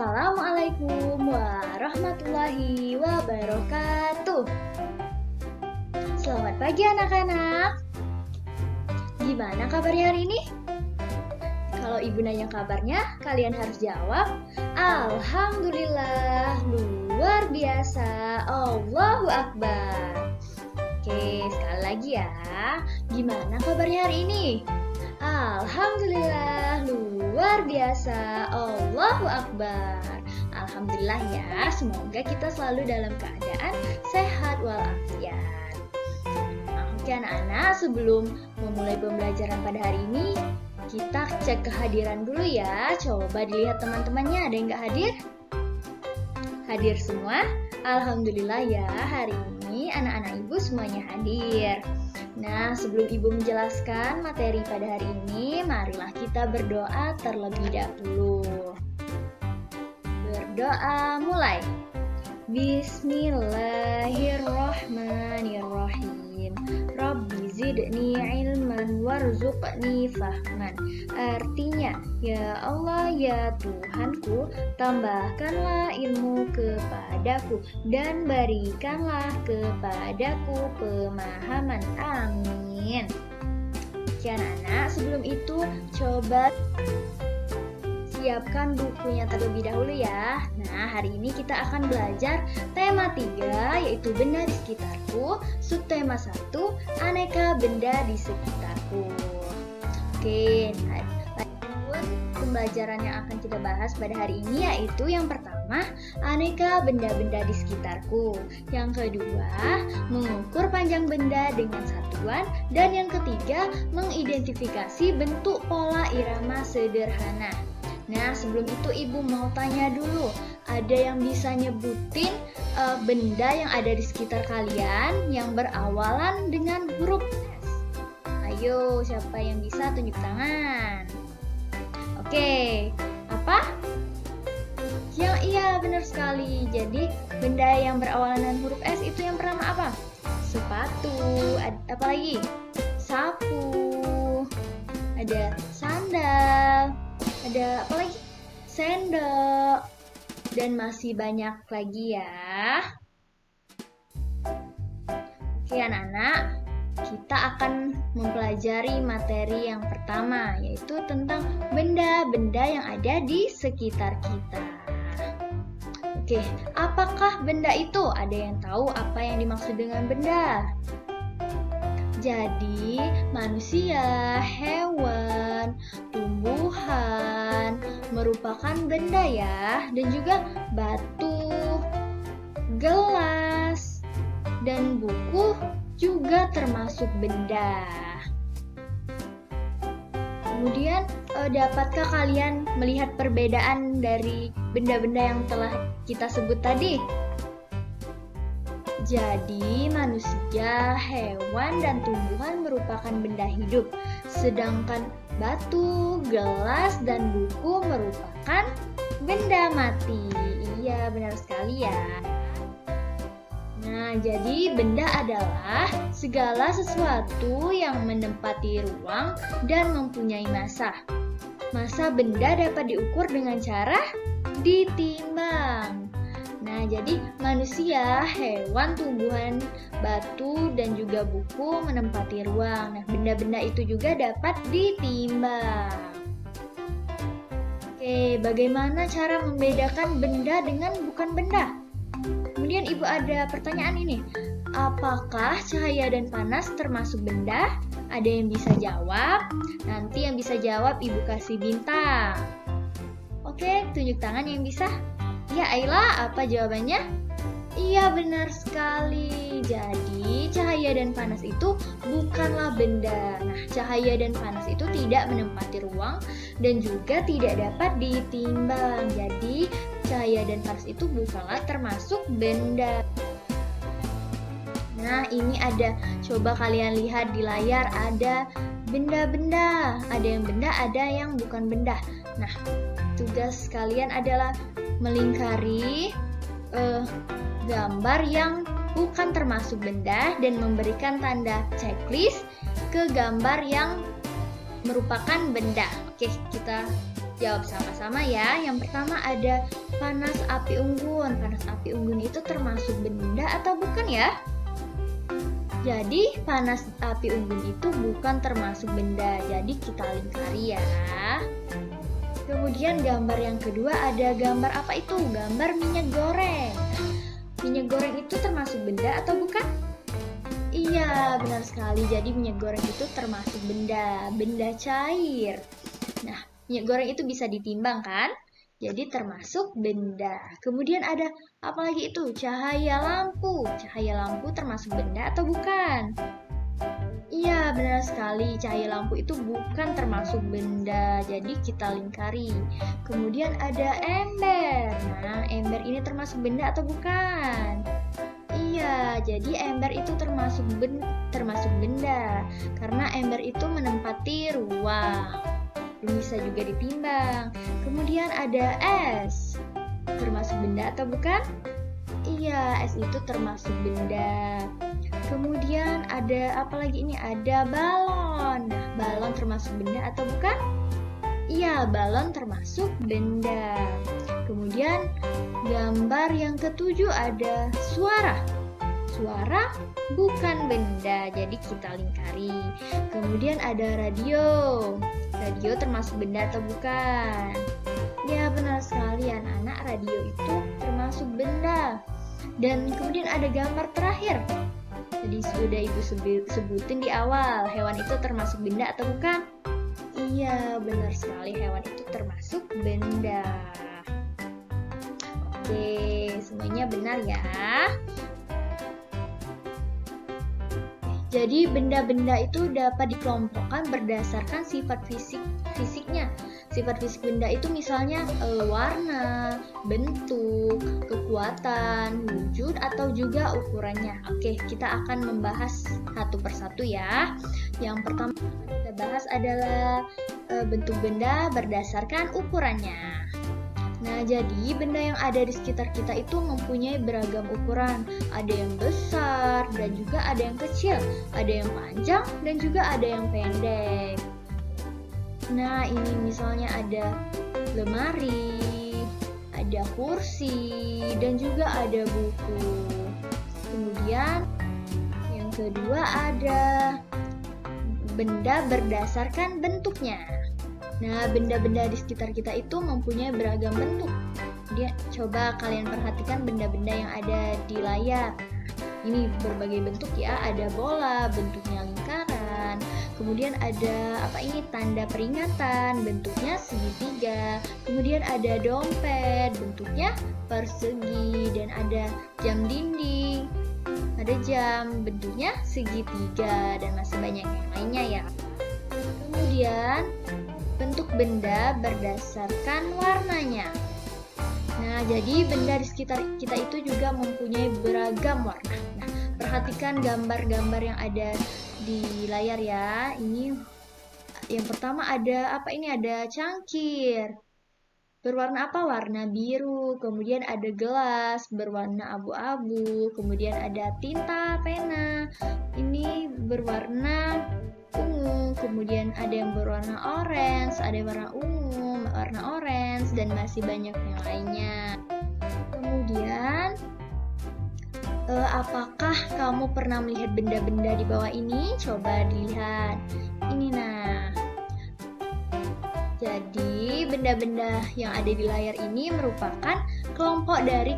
Assalamualaikum warahmatullahi wabarakatuh. Selamat pagi anak-anak. Gimana kabarnya hari ini? Kalau ibu nanya kabarnya, kalian harus jawab Alhamdulillah, luar biasa, Allahu Akbar. Oke, sekali lagi ya. Gimana kabarnya hari ini? Alhamdulillah, luar biasa, Allahu Akbar. Alhamdulillah ya, semoga kita selalu dalam keadaan sehat walafiat. Oke anak-anak, sebelum memulai pembelajaran pada hari ini, kita cek kehadiran dulu ya. Coba dilihat teman-temannya, ada yang gak hadir? Hadir semua? Alhamdulillah ya, hari ini anak-anak ibu semuanya hadir. Nah, sebelum ibu menjelaskan materi pada hari ini, marilah kita berdoa terlebih dahulu. Berdoa mulai. Bismillahirrahmanirrahim. Rabbi zidni ilman warzuqni fahman. Artinya, ya Allah ya Tuhanku, tambahkanlah ilmu kepadaku dan berikanlah kepadaku pemahaman. Amin. Oke anak-anak, sebelum itu coba siapkan bukunya terlebih dahulu ya. Nah, hari ini kita akan belajar tema 3 yaitu benda di sekitarku, subtema 1 aneka benda di sekitarku. Oke, nah, pembelajaran yang akan kita bahas pada hari ini yaitu yang pertama, aneka benda-benda di sekitarku. Yang kedua, mengukur panjang benda dengan satuan. Dan yang ketiga, mengidentifikasi bentuk pola irama sederhana. Nah, sebelum itu ibu mau tanya dulu, ada yang bisa nyebutin benda yang ada di sekitar kalian yang berawalan dengan huruf S? Ayo, siapa yang bisa tunjuk tangan? Oke, apa? Iya, benar sekali. Jadi, benda yang berawalan dengan huruf S itu yang pertama apa? Sepatu. Apa lagi? Sapu. Ada sandal. Ada apa lagi? Sendok. Dan masih banyak lagi ya. Oke anak-anak, kita akan mempelajari materi yang pertama, yaitu tentang benda-benda yang ada di sekitar kita. Oke, apakah benda itu? Ada yang tahu apa yang dimaksud dengan benda? Jadi, manusia, hewan, tumbuhan merupakan benda ya, dan juga batu, gelas, dan buku juga termasuk benda. Kemudian, dapatkah kalian melihat perbedaan dari benda-benda yang telah kita sebut tadi? Jadi, manusia, hewan, dan tumbuhan merupakan benda hidup, sedangkan batu, gelas, dan buku merupakan benda mati. Iya, benar sekali ya. Nah, jadi benda adalah segala sesuatu yang menempati ruang dan mempunyai massa. Massa benda dapat diukur dengan cara ditimbang. Nah, jadi manusia, hewan, tumbuhan, batu, dan juga buku menempati ruang. Nah, benda-benda itu juga dapat ditimbang. Oke, bagaimana cara membedakan benda dengan bukan benda? Kemudian ibu ada pertanyaan ini. Apakah cahaya dan panas termasuk benda? Ada yang bisa jawab? Nanti yang bisa jawab ibu kasih bintang. Oke, tunjuk tangan yang bisa. Ya, Ayla, apa jawabannya? Iya, benar sekali. Jadi, cahaya dan panas itu bukanlah benda. Nah, cahaya dan panas itu tidak menempati ruang dan juga tidak dapat ditimbang. Jadi, cahaya dan panas itu bukanlah termasuk benda. Nah, ini ada, coba kalian lihat di layar, ada benda-benda. Ada yang benda, ada yang bukan benda. Nah, tugas kalian adalah melingkari gambar yang bukan termasuk benda dan memberikan tanda checklist ke gambar yang merupakan benda. Oke, kita Jawab sama-sama ya. Yang pertama ada panas api unggun. Panas api unggun itu termasuk benda atau bukan ya? Jadi panas api unggun itu bukan termasuk benda. Jadi kita lingkari ya. Kemudian gambar yang kedua ada gambar apa itu? Gambar minyak goreng. Minyak goreng itu termasuk benda atau bukan? Iya, benar sekali. Jadi minyak goreng itu termasuk benda cair. Nah, minyak goreng itu bisa ditimbang kan? Jadi termasuk benda. Kemudian ada apa lagi itu? Cahaya lampu. Cahaya lampu termasuk benda atau bukan? Iya, benar sekali. Cahaya lampu itu bukan termasuk benda. Jadi kita lingkari. Kemudian ada ember. Nah, ember ini termasuk benda atau bukan? Iya, jadi ember itu termasuk benda. Karena ember itu menempati ruang. Bisa juga ditimbang. Kemudian ada es. Termasuk benda atau bukan? Iya, es itu termasuk benda. Kemudian ada apa lagi ini? Ada balon. Nah, balon termasuk benda atau bukan? Iya, balon termasuk benda. Kemudian gambar yang ketujuh ada suara. Suara bukan benda, jadi kita lingkari. Kemudian ada radio. Radio termasuk benda atau bukan? Ya, benar sekali anak-anak, radio itu termasuk benda. Dan kemudian ada gambar terakhir. Jadi sudah Ibu sebutin di awal, hewan itu termasuk benda atau bukan? Iya, benar sekali, hewan itu termasuk benda. Oke, semuanya benar ya. Jadi benda-benda itu dapat dikelompokkan berdasarkan sifat fisiknya. Sifat fisik benda itu misalnya warna, bentuk, kekuatan, wujud, atau juga ukurannya. Oke, kita akan membahas satu persatu ya. Yang pertama kita bahas adalah bentuk benda berdasarkan ukurannya. Nah, jadi benda yang ada di sekitar kita itu mempunyai beragam ukuran. Ada yang besar dan juga ada yang kecil. Ada yang panjang dan juga ada yang pendek. Nah, ini misalnya ada lemari, ada kursi, dan juga ada buku. Kemudian yang kedua ada benda berdasarkan bentuknya. Nah, benda-benda di sekitar kita itu mempunyai beragam bentuk. Dia coba kalian perhatikan benda-benda yang ada di layar. Ini berbagai bentuk ya, ada bola, bentuknya lingkaran. Kemudian ada tanda peringatan, bentuknya segitiga. Kemudian ada dompet, bentuknya persegi, dan ada jam dinding. Ada jam, bentuknya segitiga, dan masih banyak yang lainnya ya. Kemudian bentuk benda berdasarkan warnanya. Nah, jadi benda di sekitar kita itu juga mempunyai beragam warna. Nah, perhatikan gambar-gambar yang ada di layar ya. Ini yang pertama ada ada cangkir. Berwarna apa? Warna biru. Kemudian ada gelas berwarna abu-abu. Kemudian ada tinta, pena. Ini berwarna ungu, kemudian ada yang berwarna orange, ada yang warna ungu, warna orange, dan masih banyak yang lainnya. Kemudian, apakah kamu pernah melihat benda-benda di bawah ini? Coba dilihat. Ini nah. Jadi, benda-benda yang ada di layar ini merupakan kelompok dari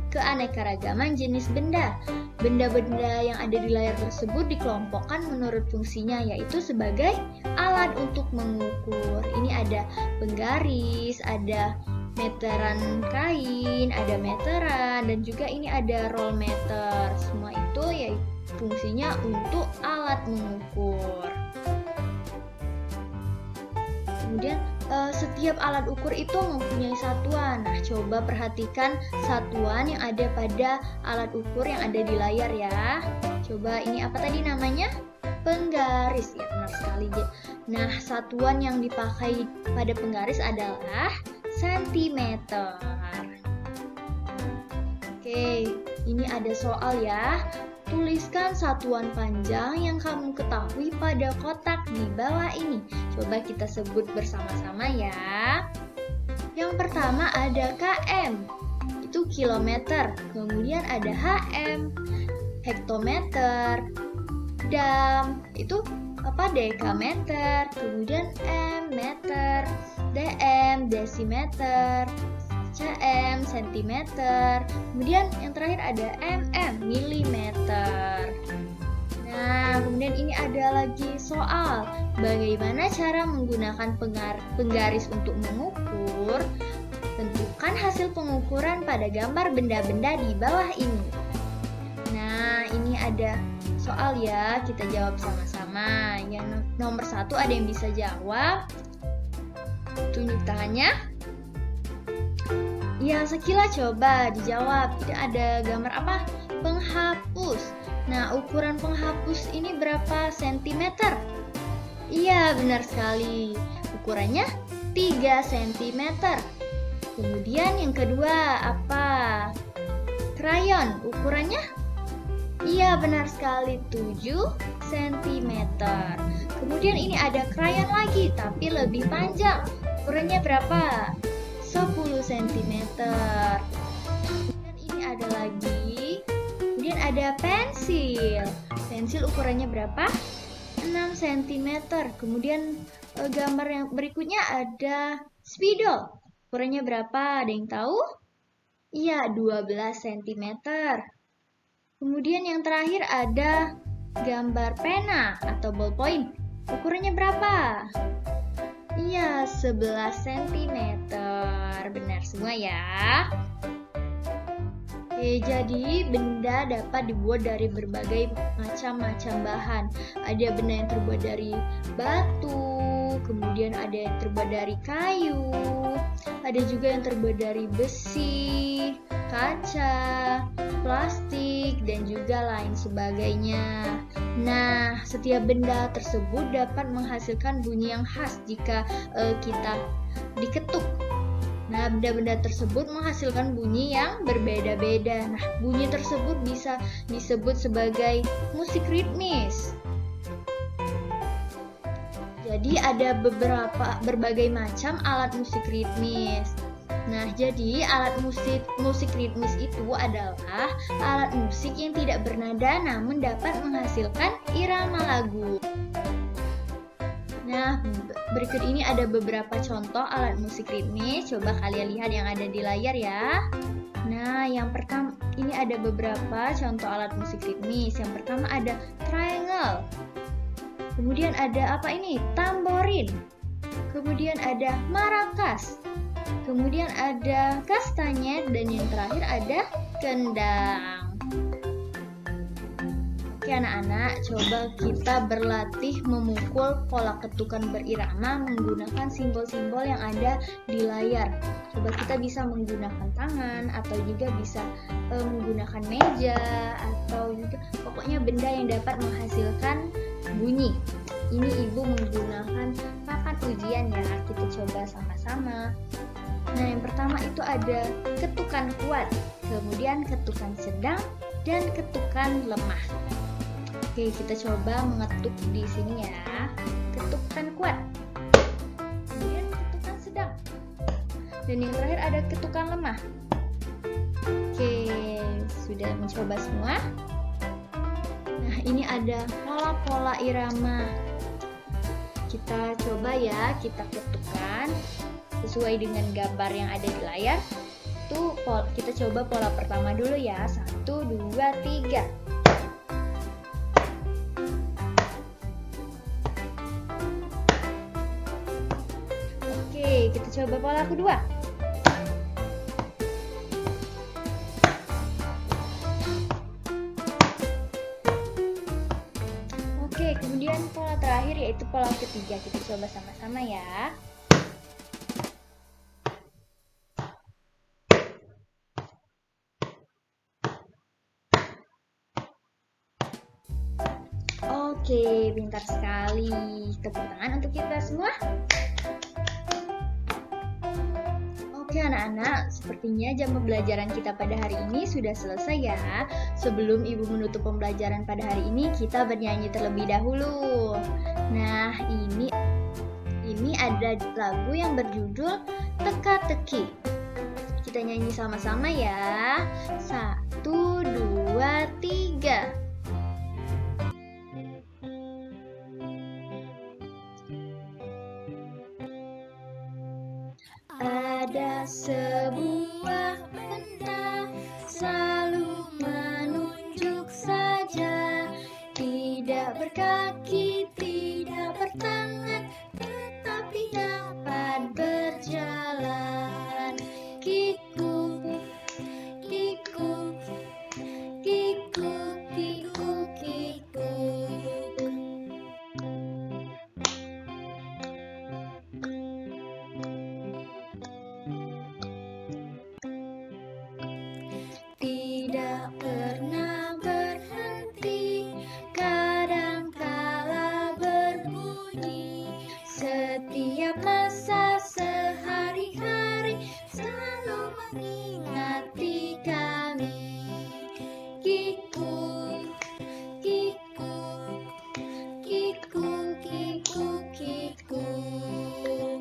keanekaragaman jenis benda. Benda-benda yang ada di layar tersebut dikelompokkan menurut fungsinya, yaitu sebagai alat untuk mengukur. Ini ada penggaris, ada meteran kain, ada meteran, dan juga ini ada roll meter. Semua itu yaitu fungsinya untuk alat mengukur. Kemudian setiap alat ukur itu mempunyai satuan. Nah, coba perhatikan satuan yang ada pada alat ukur yang ada di layar ya. Coba ini apa tadi namanya? Penggaris ya, benar sekali. Nah, satuan yang dipakai pada penggaris adalah sentimeter. Oke, ini ada soal ya. Tuliskan satuan panjang yang kamu ketahui pada kotak di bawah ini. Coba kita sebut bersama-sama ya. Yang pertama ada km, itu kilometer. Kemudian ada hm, hektometer. Dam, itu dekameter. Kemudian m, meter. Dm, desimeter. Cm, sentimeter. Kemudian yang terakhir ada mm, milimeter. Nah, kemudian ini ada lagi soal bagaimana cara menggunakan penggaris untuk mengukur. Tentukan hasil pengukuran pada gambar benda-benda di bawah ini. Nah, ini ada soal ya, kita jawab sama-sama. Yang nomor 1 ada yang bisa jawab? Tunjuk tangannya. Ya, sekilas coba dijawab. Ini ada gambar apa? Penghapus. Nah, ukuran penghapus ini berapa sentimeter? Iya, benar sekali. Ukurannya 3 cm. Kemudian yang kedua apa? Krayon. Ukurannya? Iya, benar sekali, 7 cm. Kemudian ini ada krayon lagi, tapi lebih panjang. Ukurannya berapa? 10 cm. Kemudian ini ada lagi. Kemudian ada pensil. Pensil ukurannya berapa? 6 cm. Kemudian gambar yang berikutnya ada spidol. Ukurannya berapa? Ada yang tahu? Iya, 12 cm. Kemudian yang terakhir ada gambar pena atau ballpoint. Ukurannya berapa? Iya, 11 cm. Benar semua ya. Oke, jadi benda dapat dibuat dari berbagai macam-macam bahan. Ada benda yang terbuat dari batu, kemudian ada yang terbuat dari kayu, ada juga yang terbuat dari besi, kaca, plastik, dan juga lain sebagainya. Nah, setiap benda tersebut dapat menghasilkan bunyi yang khas jika kita diketuk. Nah, benda-benda tersebut menghasilkan bunyi yang berbeda-beda. Nah, bunyi tersebut bisa disebut sebagai musik ritmis. Jadi ada berbagai macam alat musik ritmis. Nah, jadi alat musik ritmis itu adalah alat musik yang tidak bernada namun dapat menghasilkan irama lagu. Nah, berikut ini ada beberapa contoh alat musik ritmis. Coba kalian lihat yang ada di layar ya. Nah, yang pertama ini ada beberapa contoh alat musik ritmis. Yang pertama ada triangle. Kemudian ada apa ini? Tamborin. Kemudian ada maracas. Kemudian ada kastanyet dan yang terakhir ada kendang. Oke anak-anak, coba kita berlatih memukul pola ketukan berirama menggunakan simbol-simbol yang ada di layar. Coba kita bisa menggunakan tangan atau juga bisa menggunakan meja atau juga pokoknya benda yang dapat menghasilkan bunyi. Ini ibu menggunakan papan ujian ya, kita coba sama-sama. Nah, yang pertama itu ada ketukan kuat, kemudian ketukan sedang, dan ketukan lemah. Oke, kita coba mengetuk di sini ya. Ketukan kuat, kemudian ketukan sedang, dan yang terakhir ada ketukan lemah. Oke, sudah mencoba semua. Nah, ini ada pola-pola irama. Kita coba ya, kita ketukan sesuai dengan gambar yang ada di layar. Tuh, kita coba pola pertama dulu ya. 1, 2, 3. Oke, kita coba pola kedua. Oke, kemudian pola terakhir yaitu pola ketiga. Kita coba sama-sama ya. Oke, pintar sekali. Tepuk tangan untuk kita semua. Oke anak-anak, sepertinya jam pembelajaran kita pada hari ini sudah selesai ya. Sebelum Ibu menutup pembelajaran pada hari ini, kita bernyanyi terlebih dahulu. Nah, ini ada lagu yang berjudul Teka-teki. Kita nyanyi sama-sama ya. 1, 2, 3. Ada sebuah benda selalu menunjuk saja, tidak berkaki, tidak bertangan, tetapi dapat berjalan. Kikuk, kikuk, kikuk, kikuk, kikuk. Tidak pernah berhenti, kadangkala berbunyi. Setiap masa sehari-hari selalu mengingati kami. Kikuk, kikuk, kikuk, kikuk, kikuk.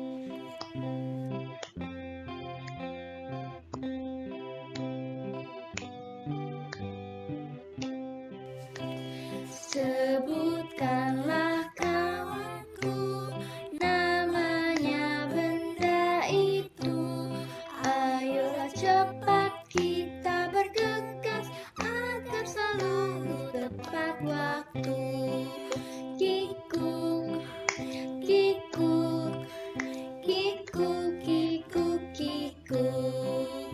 Sebutkanlah kawanku namanya benda itu. Ayolah cepat kita bergegas agar selalu tepat waktu. Kikuk, kikuk, kikuk, kikuk, kikuk.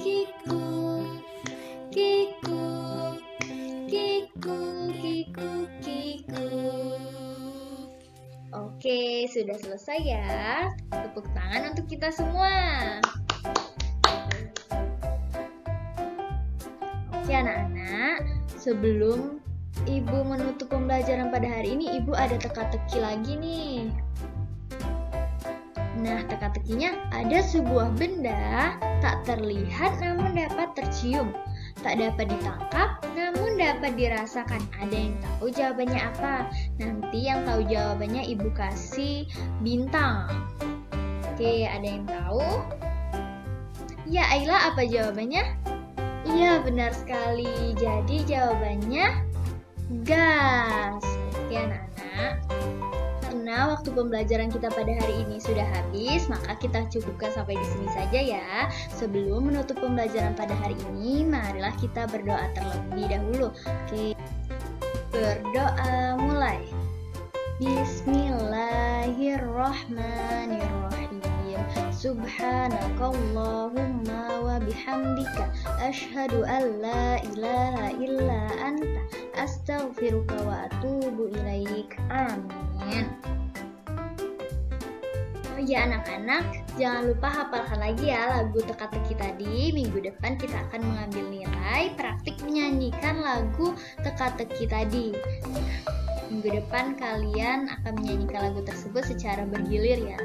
Kikuk, kikuk, kikuk, kikuk, kikuk. Oke, sudah selesai ya. Tepuk tangan untuk kita semua. Oke anak-anak, sebelum Ibu menutup pembelajaran pada hari ini, Ibu ada teka-teki lagi nih. Nah, teka-tekinya ada sebuah benda tak terlihat namun dapat tercium, tak dapat ditangkap namun dapat dirasakan. Ada yang tahu jawabannya apa? Nanti yang tahu jawabannya Ibu kasih bintang. Oke, ada yang tahu? Ya, Ayla, apa jawabannya? Iya, benar sekali. Jadi jawabannya gas. Oke anak-anak, karena waktu pembelajaran kita pada hari ini sudah habis, maka kita cukupkan sampai di sini saja ya. Sebelum menutup pembelajaran pada hari ini, marilah kita berdoa terlebih dahulu. Oke, berdoa mulai. Bismillahirrahmanirrahim. Subhanakallahumma wa bihamdika asyhadu an la ilaha illa anta astaghfiruka wa atubu ilaik. Amin. Oh ya anak-anak, jangan lupa hafalkan lagi ya lagu teka-teki tadi. Minggu depan kita akan mengambil nilai praktik menyanyikan lagu teka-teki tadi. Minggu depan kalian akan menyanyikan lagu tersebut secara bergilir ya.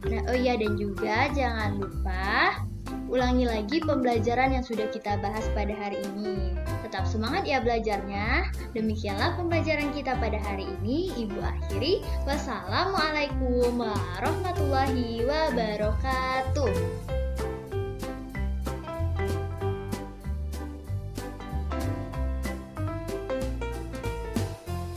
Nah, oh ya, dan juga jangan lupa ulangi lagi pembelajaran yang sudah kita bahas pada hari ini. Tetap semangat ya belajarnya. Demikianlah pembelajaran kita pada hari ini. Ibu akhiri. Wassalamualaikum warahmatullahi wabarakatuh.